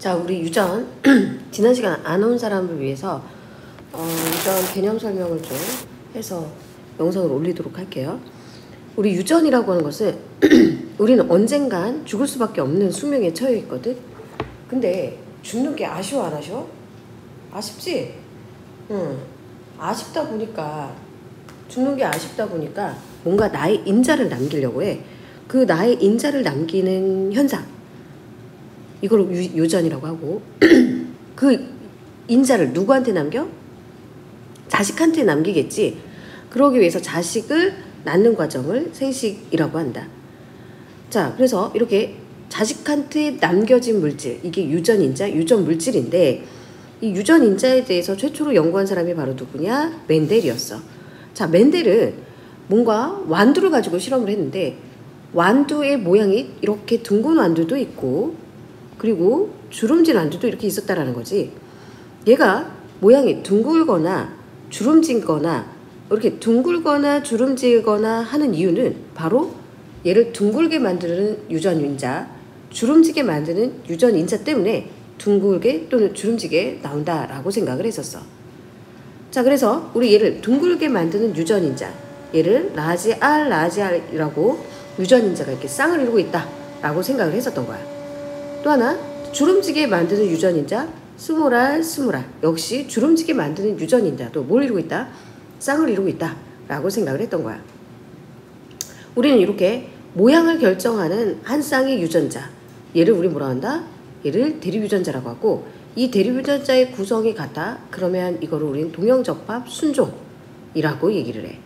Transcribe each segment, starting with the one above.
자, 우리 유전 지난 시간 안 온 사람을 위해서 유전 개념 설명을 좀 해서 영상을 올리도록 할게요. 우리 유전이라고 하는 것은 우리는 언젠간 죽을 수밖에 없는 숙명에 처해 있거든. 근데 죽는 게 아쉬워 안 아쉬워? 아쉽지? 응. 아쉽다 보니까 죽는 게 아쉽다 보니까 뭔가 나의 인자를 남기려고 해. 그 나의 인자를 남기는 현상, 이걸 유전이라고 하고 그 인자를 누구한테 남겨? 자식한테 남기겠지. 그러기 위해서 자식을 낳는 과정을 생식이라고 한다. 자, 그래서 이렇게 자식한테 남겨진 물질, 이게 유전인자, 유전물질인데 이 유전인자에 대해서 최초로 연구한 사람이 바로 누구냐? 멘델이었어. 자, 멘델은 뭔가 완두를 가지고 실험을 했는데 완두의 모양이 이렇게 둥근 완두도 있고 그리고 주름진 완두도 이렇게 있었다라는 거지. 얘가 모양이 둥글거나 주름진거나 이렇게 둥글거나 주름지거나 하는 이유는 바로 얘를 둥글게 만드는 유전인자, 주름지게 만드는 유전인자 때문에 둥글게 또는 주름지게 나온다라고 생각을 했었어. 자, 그래서 우리 얘를 둥글게 만드는 유전인자, 얘를 라지 R이라고 유전인자가 이렇게 쌍을 이루고 있다라고 생각을 했었던 거야. 또 하나, 주름지게 만드는 유전인자 스몰 R 역시 주름지게 만드는 유전인자도 뭘 이루고 있다? 쌍을 이루고 있다 라고 생각을 했던 거야. 우리는 이렇게 모양을 결정하는 한 쌍의 유전자, 얘를 우리 뭐라 한다? 얘를 대립유전자라고 하고, 이 대립유전자의 구성이 같다? 그러면 이거를 우리는 동형접합 순종이라고 얘기를 해.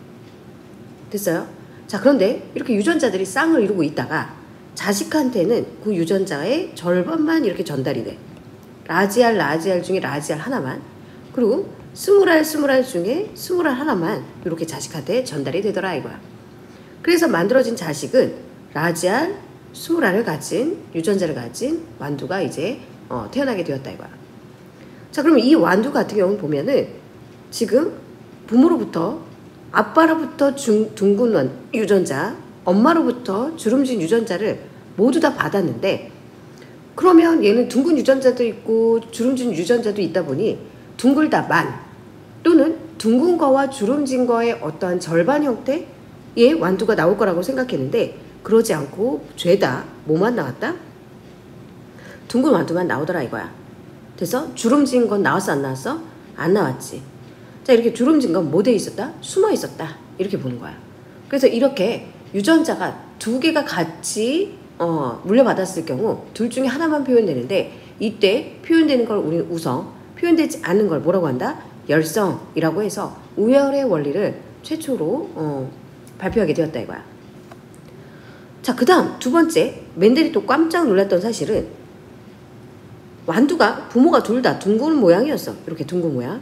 됐어요? 자, 그런데 이렇게 유전자들이 쌍을 이루고 있다가 자식한테는 그 유전자의 절반만 이렇게 전달이 돼. 라지 R 중에 라지 R 하나만, 그리고 스몰 R 중에 스몰 R 하나만 이렇게 자식한테 전달이 되더라 이거야. 그래서 만들어진 자식은 라지 R, 스몰 R을 가진 유전자를 가진 완두가 이제 태어나게 되었다 이거야. 자, 그러면 이 완두 같은 경우는 보면은 지금 부모로부터, 아빠로부터 둥근 유전자, 엄마로부터 주름진 유전자를 모두 다 받았는데, 그러면 얘는 둥근 유전자도 있고 주름진 유전자도 있다 보니 둥글다만 또는 둥근 거와 주름진 거의 어떠한 절반 형태의 완두가 나올 거라고 생각했는데, 그러지 않고 죄다 뭐만 나왔다? 둥근 완두만 나오더라 이거야. 그래서 주름진 건 나왔어 안 나왔어? 안 나왔지. 자, 이렇게 주름진 건 뭐 돼 있었다? 숨어 있었다 이렇게 보는 거야. 그래서 이렇게 유전자가 두 개가 같이 물려받았을 경우 둘 중에 하나만 표현되는데, 이때 표현되는 걸 우리는 우성, 표현되지 않는 걸 뭐라고 한다? 열성이라고 해서 우열의 원리를 최초로 발표하게 되었다 이거야. 자, 그 다음 두 번째, 멘델이 또 깜짝 놀랐던 사실은 완두가 부모가 둘 다 둥근 모양이었어. 이렇게 둥근 모양.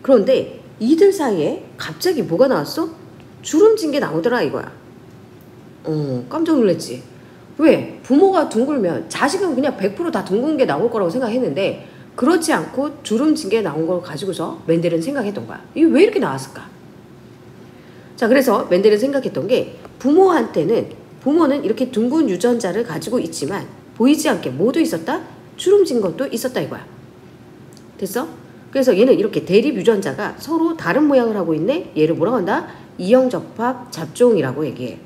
그런데 이들 사이에 갑자기 뭐가 나왔어? 주름진 게 나오더라 이거야. 깜짝 놀랐지. 왜? 부모가 둥글면 자식은 그냥 100% 다 둥근 게 나올 거라고 생각했는데 그렇지 않고 주름진 게 나온 걸 가지고서 멘델은 생각했던 거야. 이게 왜 이렇게 나왔을까? 자, 그래서 멘델은 생각했던 게 부모는 이렇게 둥근 유전자를 가지고 있지만 보이지 않게 뭐도 있었다? 주름진 것도 있었다 이거야. 됐어? 그래서 얘는 이렇게 대립 유전자가 서로 다른 모양을 하고 있네? 얘를 뭐라고 한다? 이형접합 잡종이라고 얘기해.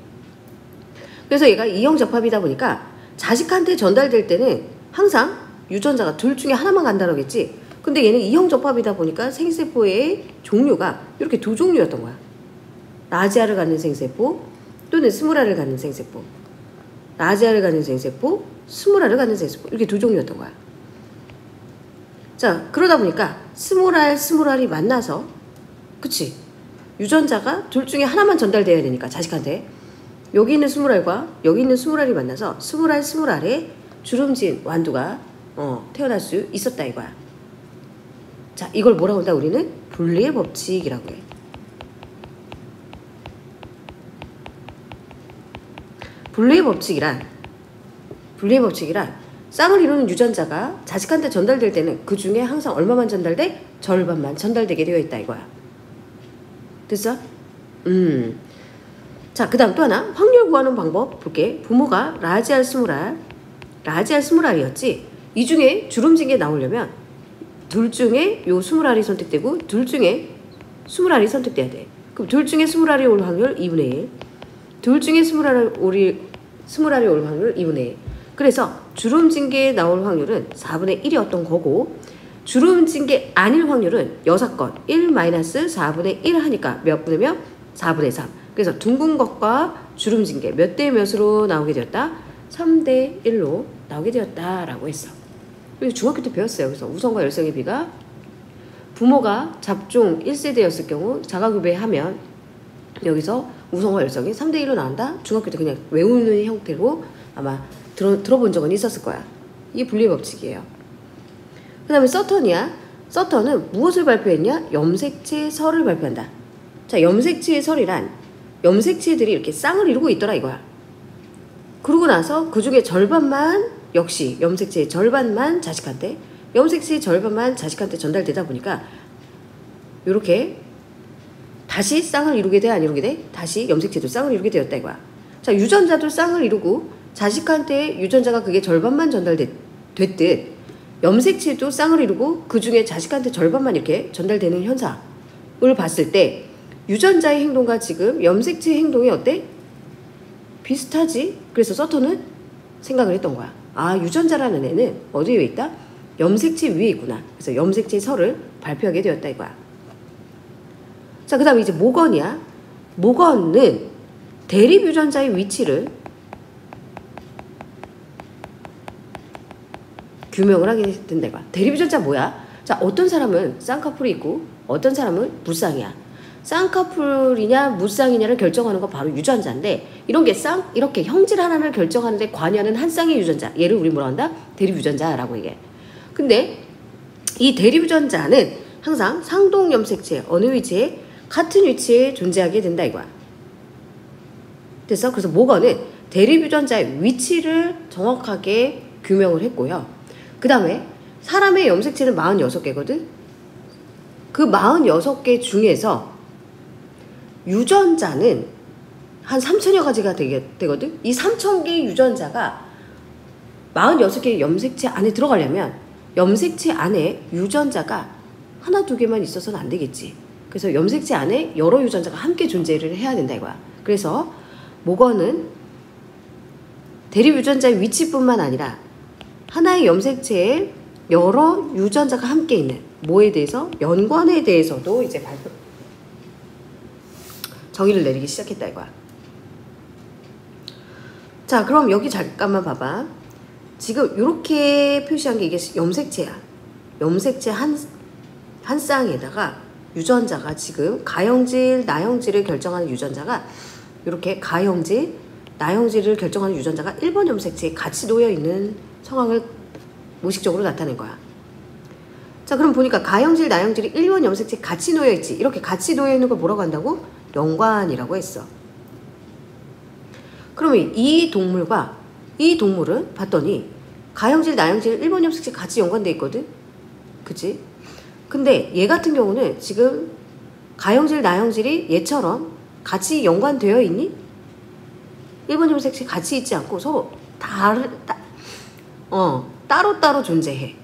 그래서 얘가 이형접합이다 보니까 자식한테 전달될 때는 항상 유전자가 둘 중에 하나만 간다고 했지. 근데 얘는 이형접합이다 보니까 생세포의 종류가 이렇게 두 종류였던 거야. 라지 R을 갖는 생세포 또는 스몰 R을 갖는 생세포, 라지 R을 갖는 생세포, 스몰 R을 갖는 생세포, 이렇게 두 종류였던 거야. 자, 그러다 보니까 스몰 R이 만나서, 그치? 유전자가 둘 중에 하나만 전달돼야 되니까 자식한테 여기 있는 스몰 R과 여기 있는 스몰 R이 만나서 스몰 R에 주름진 완두가 태어날 수 있었다 이거야. 자, 이걸 뭐라고 한다? 우리는 분리의 법칙이라고 해. 분리의 법칙이란 쌍을 이루는 유전자가 자식한테 전달될 때는 그 중에 항상 얼마만 전달돼? 절반만 전달되게 되어 있다 이거야. 됐어? 자, 그 다음 또 하나, 확률 구하는 방법 볼게. 부모가 라지 R 스몰 R이었지. 이 중에 주름진 게 나오려면 둘 중에 요 20알이 선택되고 둘 중에 20알이 선택돼야 돼. 그럼 둘 중에 20알이 올 확률 2분의 1. 둘 중에 20알이 올 확률 2분의 1. 그래서 주름진 게 나올 확률은 4분의 1이었던 거고 주름진 게 아닐 확률은 6건 1-4분의 1 하니까 몇 분의 몇? 4분의 3. 그래서 둥근 것과 주름진 게 몇 대 몇으로 나오게 되었다? 3대 1로 나오게 되었다라고 했어. 그래서 중학교 때 배웠어요. 그래서 우성과 열성의 비가 부모가 잡종 1세대였을 경우 자가교배하면 여기서 우성과 열성이 3대 1로 나온다? 중학교 때 그냥 외우는 형태로 아마 들어본 적은 있었을 거야. 이게 분리의 법칙이에요. 그 다음에 서턴이야. 서턴은 무엇을 발표했냐? 염색체 설을 발표한다. 자, 염색체의 설이란 염색체들이 이렇게 쌍을 이루고 있더라 이거야. 그러고 나서 그 중에 절반만 역시 염색체의 절반만 자식한테 염색체의 절반만 자식한테 전달되다 보니까 이렇게 다시 쌍을 이루게 돼? 안 이루게 돼? 다시 염색체도 쌍을 이루게 되었다 이거야. 자, 유전자도 쌍을 이루고 자식한테 유전자가 그게 절반만 전달됐듯 염색체도 쌍을 이루고 그 중에 자식한테 절반만 이렇게 전달되는 현상을 봤을 때 유전자의 행동과 지금 염색체의 행동이 어때? 비슷하지? 그래서 서턴은 생각을 했던 거야. 아, 유전자라는 애는 어디에 있다? 염색체 위에 있구나. 그래서 염색체 설을 발표하게 되었다 이거야. 자, 그 다음에 이제 모건이야. 모건은 대립 유전자의 위치를 규명을 하게 된다 이거야. 대립 유전자 뭐야? 자, 어떤 사람은 쌍꺼풀이 있고 어떤 사람은 무쌍이야. 쌍꺼풀이냐 무쌍이냐를 결정하는 건 바로 유전자인데 이런 게 이렇게 형질 하나를 결정하는데 관여하는 한 쌍의 유전자, 얘를 우리 뭐라 한다? 대립 유전자라고 얘기해. 근데 이 대립 유전자는 항상 상동 염색체 어느 위치에 같은 위치에 존재하게 된다 이거야. 그래서 모건은 대립 유전자의 위치를 정확하게 규명을 했고요. 그 다음에 사람의 염색체는 46개거든. 그 46개 중에서 유전자는 한 3천여 가지가 되거든. 이 3,000개의 유전자가 46개의 염색체 안에 들어가려면 염색체 안에 유전자가 하나 두 개만 있어서는 안 되겠지. 그래서 염색체 안에 여러 유전자가 함께 존재를 해야 된다 이거야. 그래서 모건은 대립 유전자의 위치뿐만 아니라 하나의 염색체에 여러 유전자가 함께 있는 뭐에 대해서? 연관에 대해서도 이제 정의를 내리기 시작했다 이거야. 자, 그럼 여기 잠깐만 봐봐. 지금 이렇게 표시한 게 이게 염색체야. 염색체 한 쌍에다가 유전자가 지금 가형질, 나형질을 결정하는 유전자가 이렇게 가형질, 나형질을 결정하는 유전자가 1번 염색체에 같이 놓여있는 상황을 무의식적으로 나타낸 거야. 자, 그럼 보니까 가형질, 나형질이 1번 염색체에 같이 놓여있지. 이렇게 같이 놓여있는 걸 뭐라고 한다고? 연관이라고 했어. 그러면 이 동물은 봤더니 가형질, 나형질 1번 염색체 같이 연관돼 있거든? 그치? 근데 얘 같은 경우는 지금 가형질, 나형질이 얘처럼 같이 연관되어 있니? 1번 염색체 같이 있지 않고 서로 따로따로 존재해.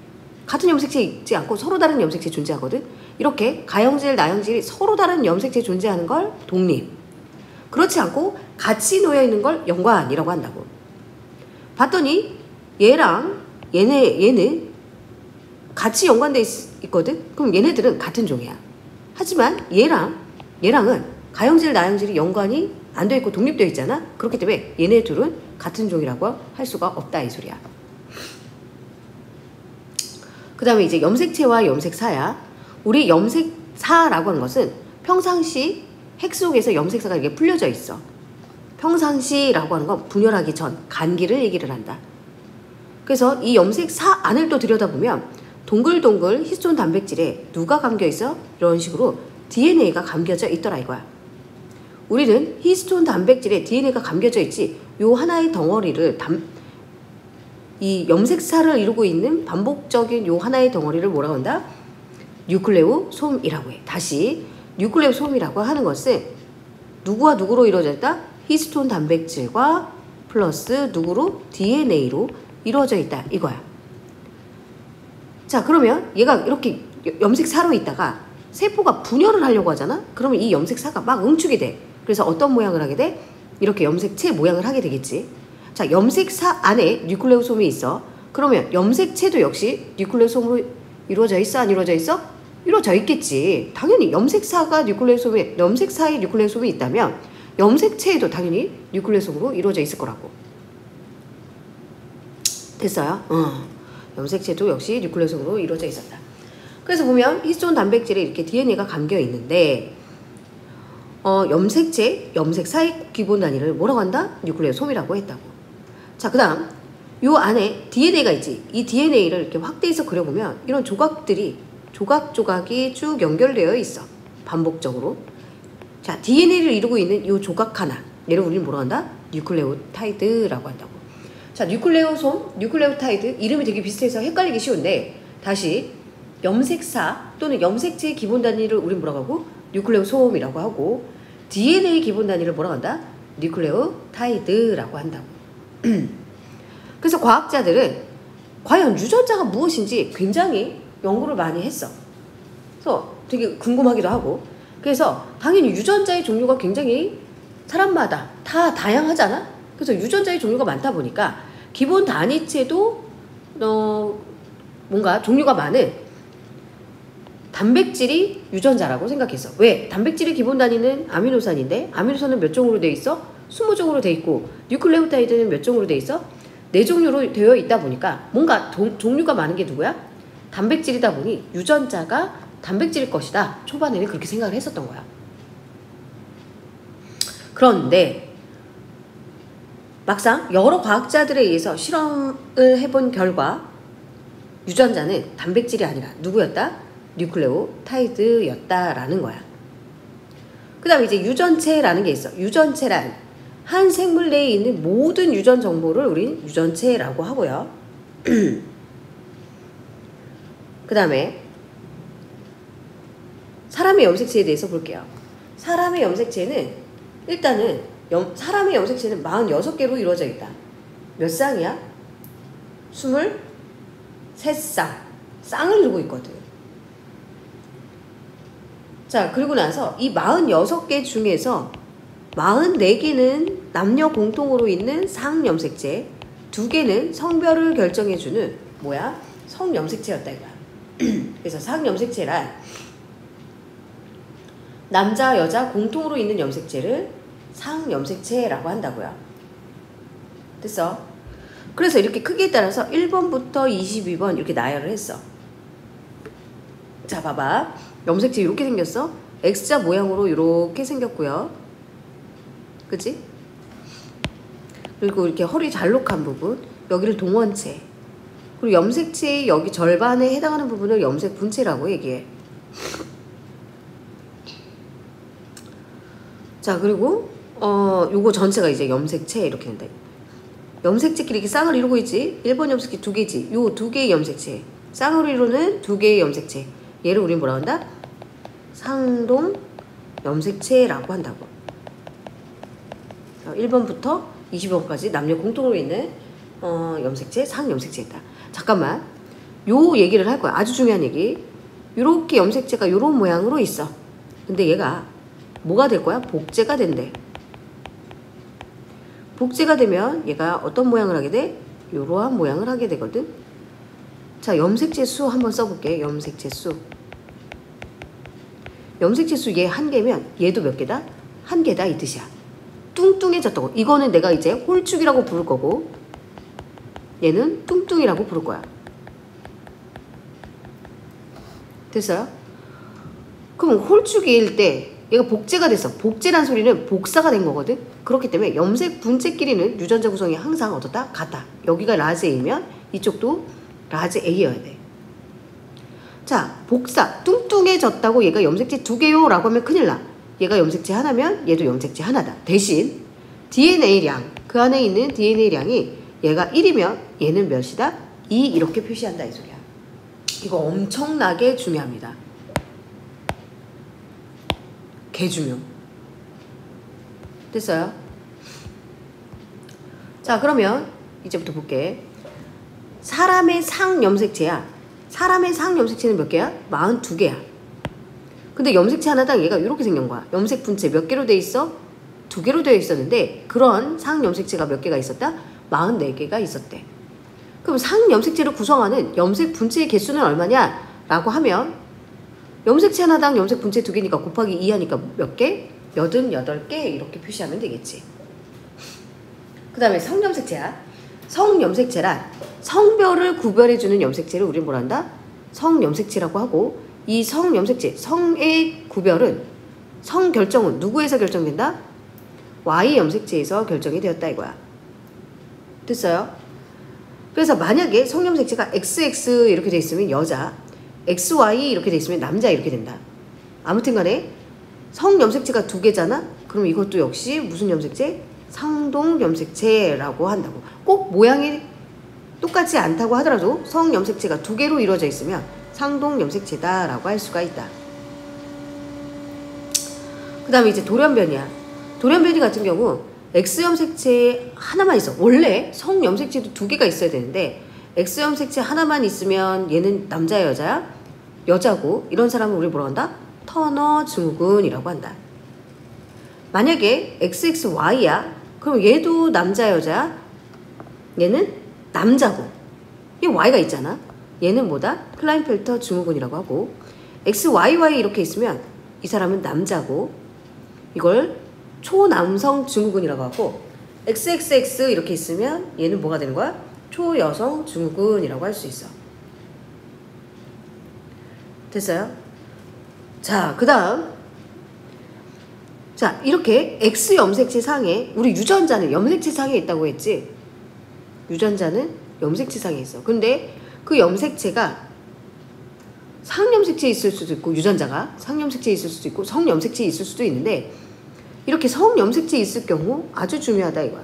같은 염색체 있지 않고 서로 다른 염색체 존재하거든? 이렇게 가형질, 나형질이 서로 다른 염색체 존재하는 걸 독립. 그렇지 않고 같이 놓여있는 걸 연관이라고 한다고. 봤더니 얘랑 얘는 같이 연관돼 있거든? 그럼 얘네들은 같은 종이야. 하지만 얘랑은 가형질, 나형질이 연관이 안 돼 있고 독립되어 있잖아? 그렇기 때문에 얘네 둘은 같은 종이라고 할 수가 없다 이 소리야. 그 다음에 이제 염색체와 염색사야. 우리 염색사라고 하는 것은 평상시 핵 속에서 염색사가 이렇게 풀려져 있어. 평상시라고 하는 건 분열하기 전 간기를 얘기를 한다. 그래서 이 염색사 안을 또 들여다보면 동글동글 히스톤 단백질에 누가 감겨있어? 이런 식으로 DNA가 감겨져 있더라 이거야. 우리는 히스톤 단백질에 DNA가 감겨져 있지 요 하나의 덩어리를 이 염색사를 이루고 있는 반복적인 요 하나의 덩어리를 뭐라고 한다? 뉴클레오솜이라고 해. 다시 뉴클레오솜이라고 하는 것은 누구와 누구로 이루어져 있다? 히스톤 단백질과 플러스 누구로? DNA로 이루어져 있다 이거야. 자, 그러면 얘가 이렇게 염색사로 있다가 세포가 분열을 하려고 하잖아? 그러면 이 염색사가 막 응축이 돼. 그래서 어떤 모양을 하게 돼? 이렇게 염색체 모양을 하게 되겠지. 자, 염색사 안에 뉴클레오솜이 있어. 그러면 염색체도 역시 뉴클레오솜으로 이루어져 있어? 안 이루어져 있어? 이루어져 있겠지. 당연히 염색사에 뉴클레오솜이 있다면 염색체에도 당연히 뉴클레오솜으로 이루어져 있을 거라고. 됐어요? 염색체도 역시 뉴클레오솜으로 이루어져 있었다. 그래서 보면 히스톤 단백질에 이렇게 DNA가 감겨 있는데 염색사의 기본 단위를 뭐라고 한다? 뉴클레오솜이라고 했다고. 자, 그 다음 요 안에 DNA가 있지. 이 DNA를 이렇게 확대해서 그려보면 이런 조각이 쭉 연결되어 있어. 반복적으로. 자, DNA를 이루고 있는 이 조각 하나, 얘를 우리는 뭐라고 한다? 뉴클레오타이드라고 한다고. 자, 뉴클레오타이드 이름이 되게 비슷해서 헷갈리기 쉬운데 다시 염색사 또는 염색체의 기본 단위를 우리는 뭐라고 하고? 뉴클레오솜이라고 하고 DNA 기본 단위를 뭐라고 한다? 뉴클레오타이드라고 한다고. 그래서 과학자들은 과연 유전자가 무엇인지 굉장히 연구를 많이 했어. 그래서 되게 궁금하기도 하고. 그래서 당연히 유전자의 종류가 굉장히 사람마다 다 다양하잖아. 그래서 유전자의 종류가 많다 보니까 기본 단위체도 뭔가 종류가 많은 단백질이 유전자라고 생각했어. 왜? 단백질의 기본 단위는 아미노산인데 아미노산은 몇 종으로 돼 있어? 20종으로 돼 있고 뉴클레오타이드는 몇 종으로 돼 있어? 4종류로 되어 있다 보니까 뭔가 종류가 많은 게 누구야? 단백질이다 보니 유전자가 단백질일 것이다. 초반에는 그렇게 생각을 했었던 거야. 그런데 막상 여러 과학자들에 의해서 실험을 해본 결과 유전자는 단백질이 아니라 누구였다? 뉴클레오타이드였다라는 거야. 그 다음에 이제 유전체라는 게 있어. 유전체란 한 생물 내에 있는 모든 유전 정보를 우린 유전체라고 하고요. 그 다음에 사람의 염색체에 대해서 볼게요. 사람의 염색체는 일단은 사람의 염색체는 46개로 이루어져 있다. 몇 쌍이야? 23쌍. 쌍을 두고 있거든. 자, 그리고 나서 이 46개 중에서 44개는 남녀 공통으로 있는 상염색체, 2개는 성별을 결정해주는 뭐야? 성염색체였다 이거야. 그래서 상염색체란 남자, 여자 공통으로 있는 염색체를 상염색체라고 한다고요. 됐어? 그래서 이렇게 크기에 따라서 1번부터 22번 이렇게 나열을 했어. 자, 봐봐. 염색체 이렇게 생겼어. X자 모양으로 이렇게 생겼고요. 그치? 그리고 이렇게 허리 잘록한 부분, 여기를 동원체. 그리고 염색체의 여기 절반에 해당하는 부분을 염색 분체라고 얘기해. 자, 그리고 요거 전체가 이제 염색체 이렇게 된다. 염색체끼리 이렇게 쌍을 이루고 있지. 1번 염색체 2개지. 요 2개의 염색체. 쌍으로 이루는 2개의 염색체. 얘를 우린 뭐라고 한다? 상동 염색체라고 한다고. 1번부터 20번까지 남녀 공통으로 있는 염색체, 상염색체다. 잠깐만. 요 얘기를 할 거야. 아주 중요한 얘기. 요렇게 염색체가 요런 모양으로 있어. 근데 얘가 뭐가 될 거야? 복제가 된대. 복제가 되면 얘가 어떤 모양을 하게 돼? 요러한 모양을 하게 되거든. 자, 염색체 수 한번 써볼게. 염색체 수. 염색체 수 얘 1개면 얘도 몇 개다? 1개다 이 뜻이야. 뚱뚱해졌다고. 이거는 내가 이제 홀쭉이라고 부를 거고 얘는 뚱뚱이라고 부를 거야. 됐어요? 그럼 홀쭉일 때 얘가 복제가 됐어. 복제란 소리는 복사가 된 거거든. 그렇기 때문에 염색 분체끼리는 유전자 구성이 항상 어떻다? 같다. 여기가 라지 A면 이쪽도 라지 A여야 돼. 자, 복사. 뚱뚱해졌다고 얘가 염색체 2개요 라고 하면 큰일 나. 얘가 염색체 하나면 얘도 염색체 하나다. 대신 DNA량, 그 안에 있는 DNA량이 얘가 1이면 얘는 몇이다? 2 이렇게 표시한다 이 소리야. 이거 엄청나게 중요합니다. 개 중요. 됐어요? 자, 그러면 이제부터 볼게. 사람의 상염색체야. 사람의 상염색체는 몇 개야? 42개야. 근데 염색체 하나당 얘가 이렇게 생긴 거야. 염색 분체 몇 개로 돼 있어? 2개로 되어 있었는데 그런 상염색체가 몇 개가 있었다? 44개가 있었대. 그럼 상염색체를 구성하는 염색 분체의 개수는 얼마냐? 라고 하면 염색체 하나당 염색 분체 2개니까 곱하기 2 하니까 몇 개? 88개 이렇게 표시하면 되겠지. 그 다음에 성염색체야. 성염색체란 성별을 구별해주는 염색체를 우리는 뭐라 한다? 성염색체라고 하고, 이 성염색체, 성의 구별은 성 결정은 누구에서 결정된다? Y 염색체에서 결정이 되었다 이거야. 됐어요? 그래서 만약에 성염색체가 XX 이렇게 돼 있으면 여자, XY 이렇게 돼 있으면 남자 이렇게 된다. 아무튼 간에 성염색체가 2개잖아? 그럼 이것도 역시 무슨 염색체? 상동염색체라고 한다고. 꼭 모양이 똑같지 않다고 하더라도 성염색체가 2개로 이루어져 있으면 상동염색체다라고 할 수가 있다. 그 다음에 이제 돌연변이야. 돌연변이 같은 경우 X염색체 하나만 있어. 원래 성염색체도 2개가 있어야 되는데 X염색체 하나만 있으면 얘는 남자야 여자야? 여자고, 이런 사람은 우리 뭐라고 한다? 터너 증후군이라고 한다. 만약에 XXY야? 그럼 얘도 남자 여자야? 얘는 남자고, 이 Y가 있잖아. 얘는 뭐다? 클라인펠터 증후군이라고 하고, XYY 이렇게 있으면 이 사람은 남자고 이걸 초남성 증후군이라고 하고, XXX 이렇게 있으면 얘는 뭐가 되는 거야? 초여성 증후군이라고 할 수 있어. 됐어요? 자, 그 다음, 자, 이렇게 X 염색체 상에 우리 유전자는 염색체 상에 있다고 했지. 유전자는 염색체 상에 있어. 근데 그 염색체가 상염색체에 있을 수도 있고, 유전자가 상염색체에 있을 수도 있고 성염색체에 있을 수도 있는데, 이렇게 성염색체에 있을 경우 아주 중요하다 이거야.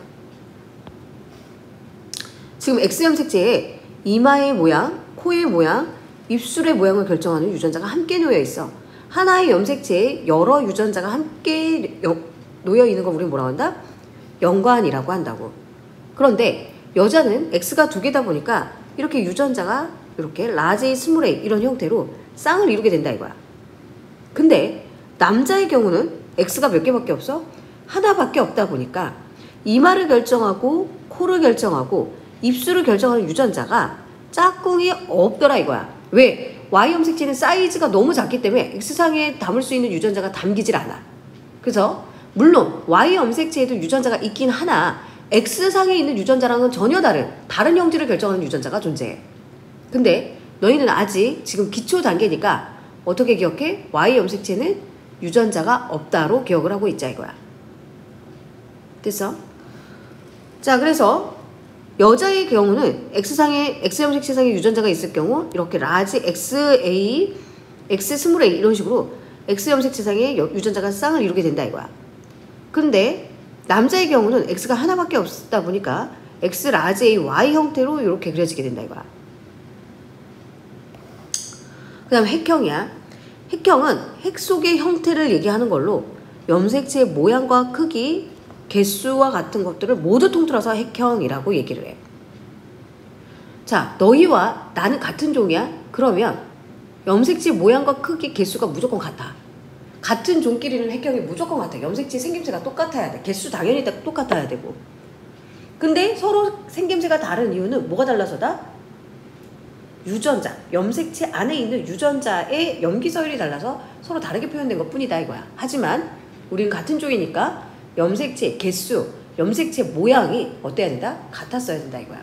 지금 X염색체에 이마의 모양, 코의 모양, 입술의 모양을 결정하는 유전자가 함께 놓여 있어. 하나의 염색체에 여러 유전자가 함께 놓여 있는 걸 우리는 뭐라고 한다? 연관이라고 한다고. 그런데 여자는 X가 2개다 보니까 이렇게 유전자가 이렇게 라지, 스몰 a 이런 형태로 쌍을 이루게 된다 이거야. 근데 남자의 경우는 X가 몇 개밖에 없어? 하나밖에 없다 보니까 이마를 결정하고 코를 결정하고 입술을 결정하는 유전자가 짝꿍이 없더라 이거야. 왜? Y염색체는 사이즈가 너무 작기 때문에 X상에 담을 수 있는 유전자가 담기질 않아. 그래서 물론 Y염색체에도 유전자가 있긴 하나 X상에 있는 유전자랑은 전혀 다른 형질을 결정하는 유전자가 존재해. 근데 너희는 아직 지금 기초 단계니까 어떻게 기억해? Y염색체는 유전자가 없다로 기억을 하고 있자 이거야. 됐어? 자, 그래서 여자의 경우는 X염색체상에 유전자가 있을 경우 이렇게 라지 XA, X 스몰 a 이런 식으로 X염색체상에 유전자가 쌍을 이루게 된다 이거야. 근데 남자의 경우는 X가 하나밖에 없다 보니까 X 라지 A Y 형태로 이렇게 그려지게 된다 이거야. 그 다음 핵형이야. 핵형은 핵 속의 형태를 얘기하는 걸로 염색체의 모양과 크기, 개수와 같은 것들을 모두 통틀어서 핵형이라고 얘기를 해. 자, 너희와 나는 같은 종이야? 그러면 염색체 모양과 크기, 개수가 무조건 같아. 같은 종끼리는 핵형이 무조건 같아. 염색체 생김새가 똑같아야 돼. 개수 당연히 똑같아야 되고. 근데 서로 생김새가 다른 이유는 뭐가 달라서다? 유전자, 염색체 안에 있는 유전자의 염기서열이 달라서 서로 다르게 표현된 것 뿐이다 이거야. 하지만 우리는 같은 종이니까 염색체 개수, 염색체 모양이 어때야 된다? 같았어야 된다 이거야.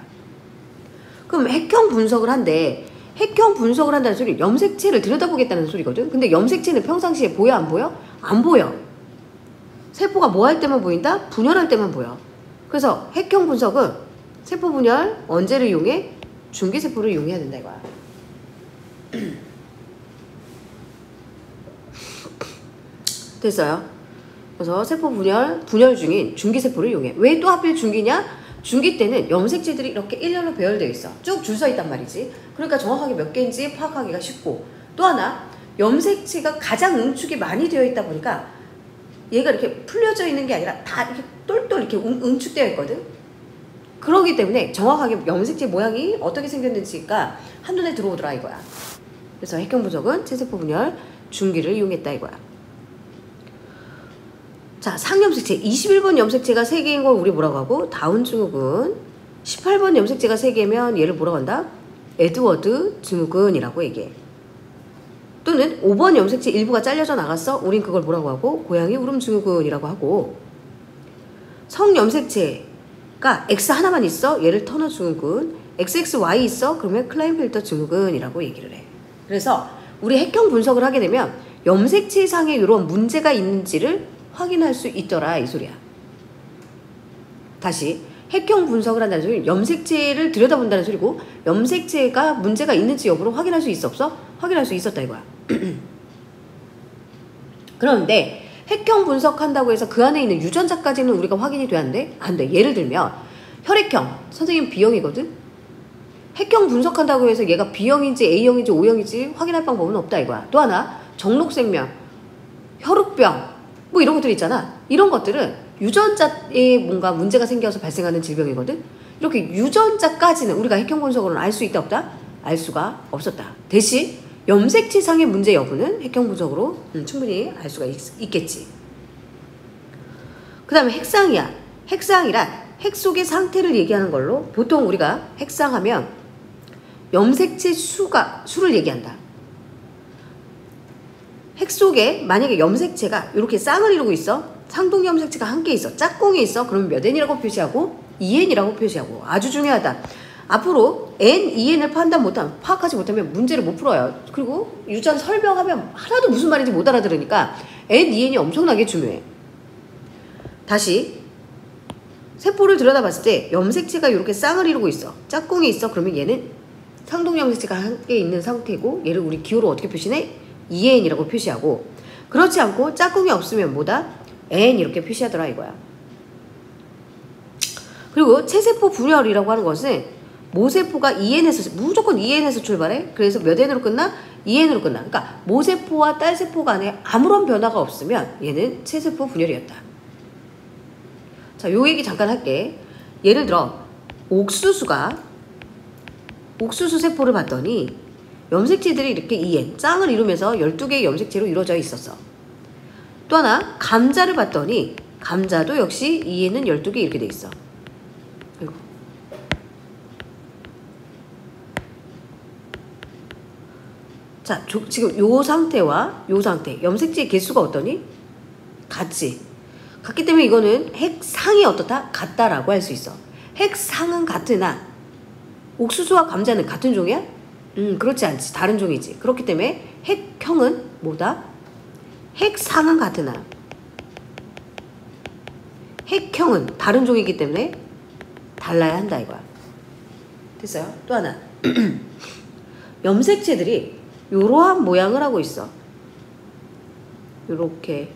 그럼 핵형 분석을 한데, 핵형 분석을 한다는 소리는 염색체를 들여다보겠다는 소리거든. 근데 염색체는 평상시에 보여 안 보여? 안 보여. 세포가 뭐 할 때만 보인다? 분열할 때만 보여. 그래서 핵형 분석은 세포 분열 언제를 이용해? 중기세포를 이용해야 된다 이거야. 됐어요? 그래서 세포 분열 중인 중기세포를 이용해. 왜 또 하필 중기냐? 중기 때는 염색체들이 이렇게 일렬로 배열되어 있어. 쭉 줄 서 있단 말이지. 그러니까 정확하게 몇 개인지 파악하기가 쉽고, 또 하나 염색체가 가장 응축이 많이 되어 있다 보니까 얘가 이렇게 풀려져 있는 게 아니라 다 이렇게 똘똘 이렇게 응축되어 있거든. 그러기 때문에 정확하게 염색체 모양이 어떻게 생겼는지가 한눈에 들어오더라 이거야. 그래서 핵형 분석은 체세포 분열 중기를 이용했다 이거야. 자, 상염색체 21번 염색체가 3개인 걸 우리 뭐라고 하고? 다운 증후군. 18번 염색체가 3개면 얘를 뭐라고 한다? 에드워드 증후군이라고 얘기해. 또는 5번 염색체 일부가 잘려져 나갔어? 우린 그걸 뭐라고 하고? 고양이 울음 증후군이라고 하고. 성염색체가 X 하나만 있어? 얘를 터너 증후군. XXY 있어? 그러면 클라인펠터 증후군이라고 얘기를 해. 그래서 우리 핵형 분석을 하게 되면 염색체상에 이런 문제가 있는지를 확인할 수 있더라 이 소리야. 다시 핵형 분석을 한다는 소리는 염색체를 들여다본다는 소리고, 염색체가 문제가 있는지 여부를 확인할 수 있어 없어? 확인할 수 있었다 이거야. 그런데 핵형 분석한다고 해서 그 안에 있는 유전자까지는 우리가 확인이 돼야 안 돼? 안 돼. 예를 들면 혈액형, 선생님 B형이거든? 핵형 분석한다고 해서 얘가 B형인지 A형인지 O형인지 확인할 방법은 없다 이거야. 또 하나 정록생명, 혈우병 뭐 이런 것들 있잖아. 이런 것들은 유전자에 뭔가 문제가 생겨서 발생하는 질병이거든. 이렇게 유전자까지는 우리가 핵형 분석으로는 알 수 있다 없다? 알 수가 없었다. 대신 염색체상의 문제 여부는 핵형 분석으로 충분히 알 수가 있겠지. 그 다음에 핵상이야. 핵상이란 핵 속의 상태를 얘기하는 걸로, 보통 우리가 핵상하면 염색체 수를 얘기한다. 핵 속에 만약에 염색체가 이렇게 쌍을 이루고 있어. 상동 염색체가 한 개 있어. 짝꿍이 있어. 그러면 몇 N이라고 표시하고 2N이라고 표시하고. 아주 중요하다. 앞으로 N, 2N을 파악하지 못하면 문제를 못 풀어요. 그리고 유전 설명하면 하나도 무슨 말인지 못 알아들으니까 N, 2N이 엄청나게 중요해. 다시 세포를 들여다봤을 때 염색체가 이렇게 쌍을 이루고 있어. 짝꿍이 있어. 그러면 얘는 상동 염색체가 한 개 있는 상태고, 얘를 우리 기호로 어떻게 표시해? 2N이라고 표시하고, 그렇지 않고 짝꿍이 없으면 뭐다? N 이렇게 표시하더라 이거야. 그리고 체세포 분열이라고 하는 것은 모세포가 2N에서 무조건 2N에서 출발해. 그래서 몇 N으로 끝나? 2N으로 끝나. 그러니까 모세포와 딸세포 간에 아무런 변화가 없으면 얘는 체세포 분열이었다. 자, 요 얘기 잠깐 할게. 예를 들어 옥수수 세포를 봤더니 염색체들이 이렇게 2N 짱을 이루면서 12개의 염색체로 이루어져 있었어. 또 하나 감자를 봤더니 감자도 역시 2N은 12개 이렇게 돼 있어. 아이고. 자, 지금 요 상태와 요 상태 염색체의 개수가 어떠니? 같지. 같기 때문에 이거는 핵상이 어떻다? 같다라고 할 수 있어. 핵상은 같으나 옥수수와 감자는 같은 종이야? 그렇지 않지. 다른 종이지. 그렇기 때문에 핵형은 뭐다? 핵상은 같으나 핵형은 다른 종이기 때문에 달라야 한다 이거야. 됐어요? 또 하나 염색체들이 이러한 모양을 하고 있어. 요렇게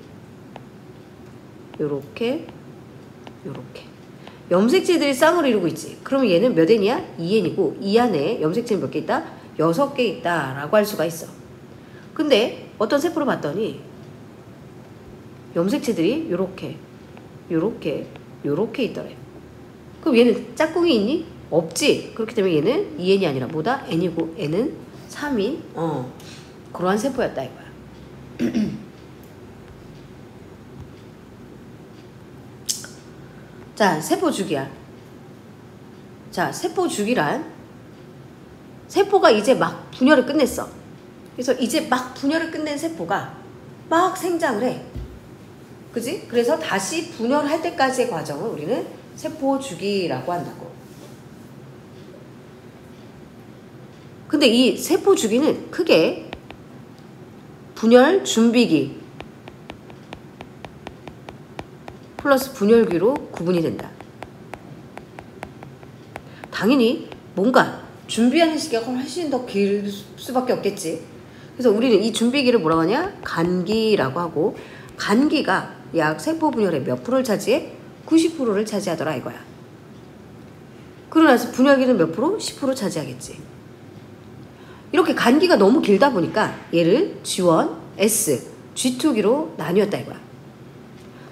염색체들이 쌍을 이루고 있지. 그러면 얘는 몇 N이야? 2N이고 이 안에 염색체는 몇 개 있다? 6개 있다 라고 할 수가 있어. 근데 어떤 세포를 봤더니 염색체들이 요렇게 있더래. 그럼 얘는 짝꿍이 있니? 없지. 그렇기 때문에 얘는 2N이 아니라 뭐다? N이고 N은 3인 그러한 세포였다 이거야. 자, 세포 주기야. 자, 세포 주기란 세포가 이제 막 분열을 끝냈어. 그래서 이제 막 분열을 끝낸 세포가 막 생장을 해. 그지? 그래서 다시 분열할 때까지의 과정을 우리는 세포 주기라고 한다고. 근데 이 세포 주기는 크게 분열 준비기 플러스 분열기로 구분이 된다. 당연히 뭔가 준비하는 시기가 훨씬 더 길 수밖에 없겠지. 그래서 우리는 이 준비기를 뭐라고 하냐? 간기라고 하고, 간기가 약 세포 분열의 몇 프로를 차지해? 90%를 차지하더라 이거야. 그러고 나서 분열기는 몇 프로? 10% 차지하겠지. 이렇게 간기가 너무 길다 보니까 얘를 G1, S, G2기로 나뉘었다 이거야.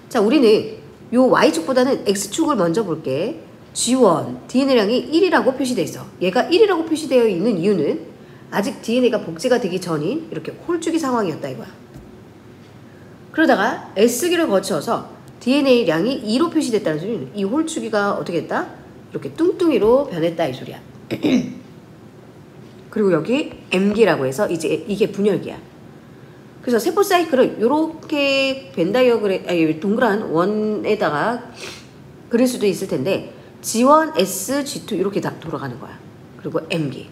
자, 우리는 요 Y축보다는 X축을 먼저 볼게. G1 DNA량이 1이라고 표시되어 있어. 얘가 1이라고 표시되어 있는 이유는 아직 DNA가 복제가 되기 전인 이렇게 홀쭉이 상황이었다 이거야. 그러다가 S기를 거쳐서 DNA량이 2로 표시됐다는 소리는 이 홀쭉이가 어떻게 됐다? 이렇게 뚱뚱이로 변했다 이 소리야. 그리고 여기 M기라고 해서 이제 이게 분열기야. 그래서 세포 사이클을 이렇게 벤 다이어그램, 아니 동그란 원에다가 그릴 수도 있을 텐데 G1, S, G2 이렇게 다 돌아가는 거야. 그리고 M기.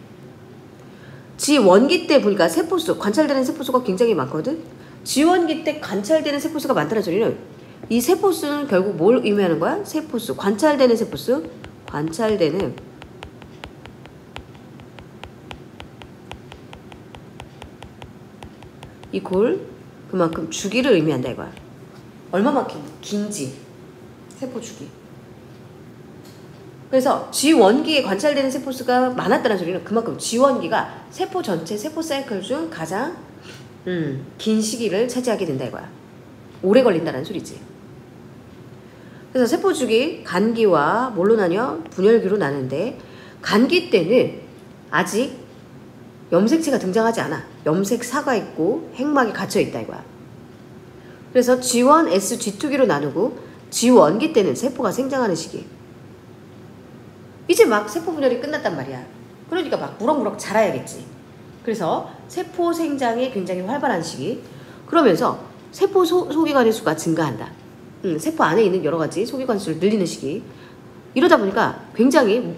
G1기 때 보니까 세포수, 관찰되는 세포수가 굉장히 많거든. G1기 때 관찰되는 세포수가 많다는 소리는 이 세포수는 결국 뭘 의미하는 거야? 세포수, 관찰되는 세포수, 관찰되는 이콜 그만큼 주기를 의미한다 이거야. 얼마만큼 긴지 세포 주기. 그래서 G1기에 관찰되는 세포수가 많았다는 소리는 그만큼 G1기가 세포 전체 세포 사이클 중 가장 긴 시기를 차지하게 된다 이거야. 오래 걸린다는 소리지. 그래서 세포 주기 간기와 뭘로 나뉘어? 분열기로 나누는데 간기 때는 아직 염색체가 등장하지 않아. 염색사가 있고 핵막이 갇혀있다 이거야. 그래서 G1, S, G2기로 나누고 G1기 때는 세포가 생장하는 시기. 이제 막 세포 분열이 끝났단 말이야. 그러니까 막 무럭무럭 자라야겠지. 그래서 세포 생장이 굉장히 활발한 시기. 그러면서 세포 소기관의 수가 증가한다. 세포 안에 있는 여러 가지 소기관 수를 늘리는 시기. 이러다 보니까 굉장히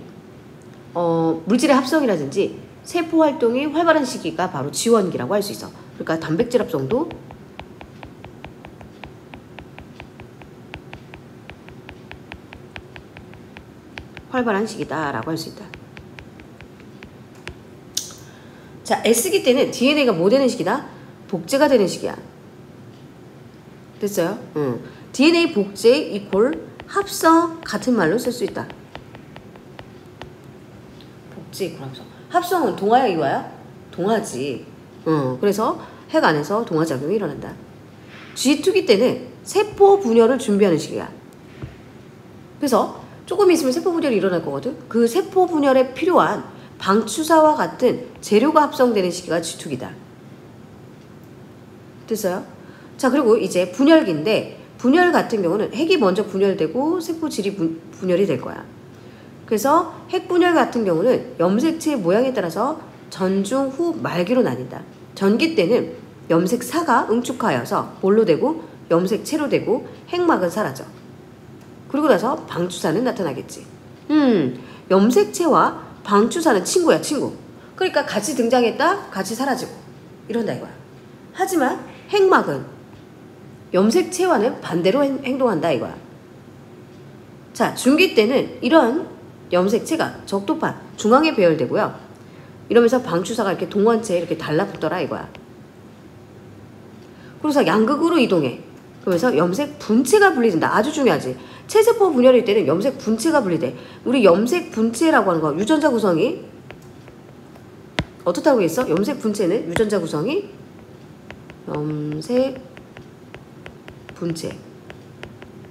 물질의 합성이라든지 세포 활동이 활발한 시기가 바로 G1기라고 할 수 있어. 그러니까 단백질 합성도 활발한 시기다라고 할 수 있다. 자, S기 때는 DNA가 뭐 되는 시기다? 복제가 되는 시기야. 됐어요? DNA 복제 이콜 합성 같은 말로 쓸 수 있다. 복제 이콜 합성. 합성은 동화야 이화야? 동화지. 그래서 핵 안에서 동화작용이 일어난다. G2기 때는 세포 분열을 준비하는 시기야. 그래서 조금 있으면 세포 분열이 일어날 거거든. 그 세포 분열에 필요한 방추사와 같은 재료가 합성되는 시기가 G2기다. 됐어요? 자, 그리고 이제 분열기인데 분열 같은 경우는 핵이 먼저 분열되고 세포질이 분열이 될 거야. 그래서 핵 분열 같은 경우는 염색체의 모양에 따라서 전중 후 말기로 나뉜다. 전기 때는 염색사가 응축하여서 뭘로 되고 염색체로 되고 핵막은 사라져. 그리고 나서 방추사는 나타나겠지. 염색체와 방추사는 친구야, 친구. 그러니까 같이 등장했다, 같이 사라지고 이런다 이거야. 하지만 핵막은 염색체와는 반대로 행동한다 이거야. 자, 중기 때는 이런 염색체가 적도판 중앙에 배열되고요. 이러면서 방추사가 이렇게 동원체에 이렇게 달라붙더라 이거야. 그래서 양극으로 이동해. 그러면서 염색 분체가 분리된다. 아주 중요하지. 체세포 분열일 때는 염색 분체가 분리돼. 우리 염색 분체라고 하는 거 유전자 구성이 어떻다고 했어? 염색 분체는 유전자 구성이 염색 분체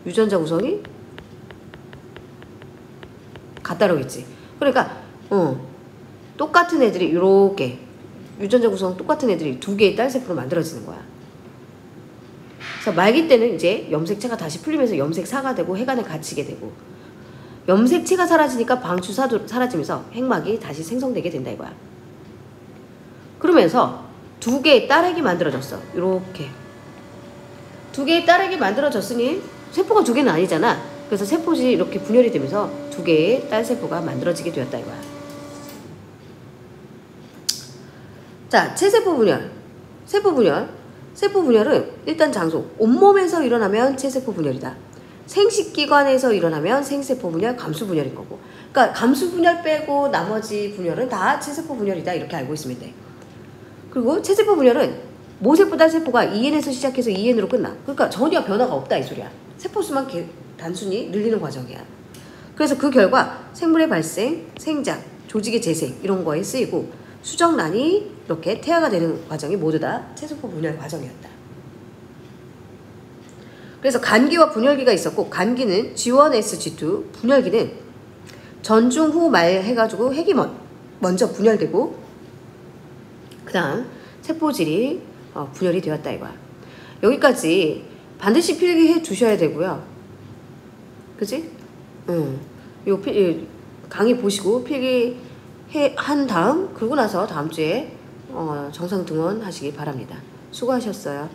유전자 구성이 같다라고 했지. 그러니까 똑같은 애들이 이렇게 유전자 구성 똑같은 애들이 두 개의 딸세포로 만들어지는 거야. 그래서 말기 때는 이제 염색체가 다시 풀리면서 염색사가 되고 핵 안에 갇히게 되고 염색체가 사라지니까 방추사도 사라지면서 핵막이 다시 생성되게 된다 이거야. 그러면서 두 개의 딸핵이 만들어졌어. 이렇게 두 개의 딸핵이 만들어졌으니 세포가 두 개는 아니잖아. 그래서 세포질이 이렇게 분열이 되면서 두 개의 딸세포가 만들어지게 되었다 이거야. 자, 체세포 분열, 세포 분열. 세포 분열은 일단 장소, 온몸에서 일어나면 체세포 분열이다. 생식기관에서 일어나면 생세포 분열, 감수 분열인 거고. 그러니까 감수 분열 빼고 나머지 분열은 다 체세포 분열이다 이렇게 알고 있으면 돼. 그리고 체세포 분열은 모세포, 딸세포가 2N에서 시작해서 2N으로 끝나. 그러니까 전혀 변화가 없다 이 소리야. 세포수만 단순히 늘리는 과정이야. 그래서 그 결과 생물의 발생, 생장, 조직의 재생 이런 거에 쓰이고 수정란이 이렇게 태아가 되는 과정이 모두 다 체세포 분열 과정이었다. 그래서 간기와 분열기가 있었고 간기는 G1, S, G2, 분열기는 전중 후 말 해가지고 핵이 먼저 분열되고 그 다음 세포질이 분열이 되었다 이거야. 여기까지 반드시 필기해 주셔야 되고요. 그치? 요 강의 보시고 필기해 한 다음 그러고 나서 다음 주에 정상 등원 하시기 바랍니다. 수고하셨어요.